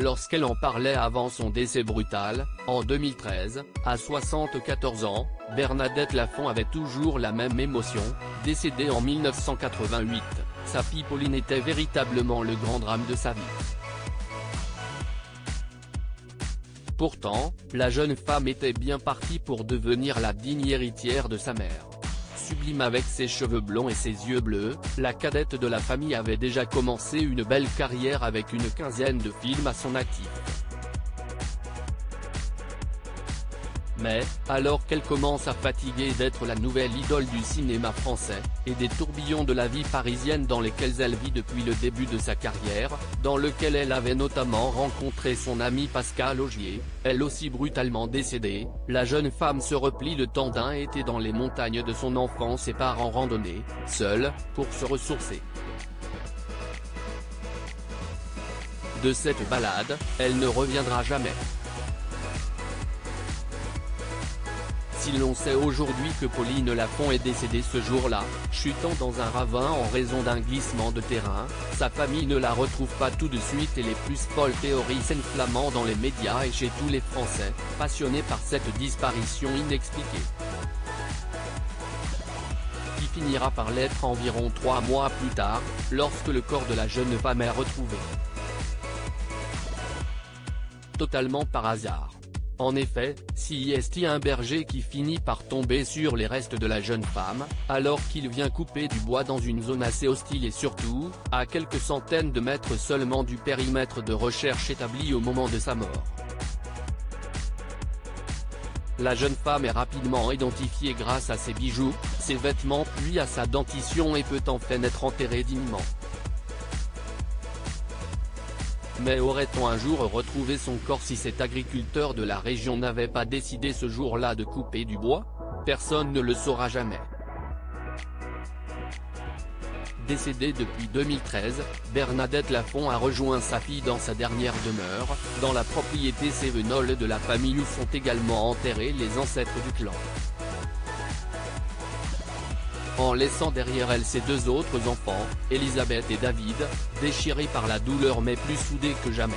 lorsqu'elle en parlait avant son décès brutal, en 2013, à 74 ans, Bernadette Lafont avait toujours la même émotion. Décédée en 1988, sa fille Pauline était véritablement le grand drame de sa vie. Pourtant, la jeune femme était bien partie pour devenir la digne héritière de sa mère. Sublime avec ses cheveux blonds et ses yeux bleus, la cadette de la famille avait déjà commencé une belle carrière avec une quinzaine de films à son actif. Mais, alors qu'elle commence à fatiguer d'être la nouvelle idole du cinéma français, et des tourbillons de la vie parisienne dans lesquels elle vit depuis le début de sa carrière, dans lequel elle avait notamment rencontré son ami Pascal Augier, elle aussi brutalement décédée, la jeune femme se replie le temps d'un été dans les montagnes de son enfance et part en randonnée, seule, pour se ressourcer. De cette balade, elle ne reviendra jamais. Si l'on sait aujourd'hui que Pauline Lafont est décédée ce jour-là, chutant dans un ravin en raison d'un glissement de terrain, sa famille ne la retrouve pas tout de suite et les plus folles théories s'enflammant dans les médias et chez tous les Français, passionnés par cette disparition inexpliquée. Qui finira par l'être environ 3 mois plus tard, lorsque le corps de la jeune femme est retrouvé. Totalement par hasard. En effet, si est un berger qui finit par tomber sur les restes de la jeune femme, alors qu'il vient couper du bois dans une zone assez hostile et surtout, à quelques centaines de mètres seulement du périmètre de recherche établi au moment de sa mort. La jeune femme est rapidement identifiée grâce à ses bijoux, ses vêtements puis à sa dentition et peut enfin être enterrée dignement. Mais aurait-on un jour retrouvé son corps si cet agriculteur de la région n'avait pas décidé ce jour-là de couper du bois? Personne ne le saura jamais. Décédée depuis 2013, Bernadette Lafont a rejoint sa fille dans sa dernière demeure, dans la propriété cévenole de la famille où sont également enterrés les ancêtres du clan. En laissant derrière elle ses 2 autres enfants, Elisabeth et David, déchirés par la douleur mais plus soudés que jamais.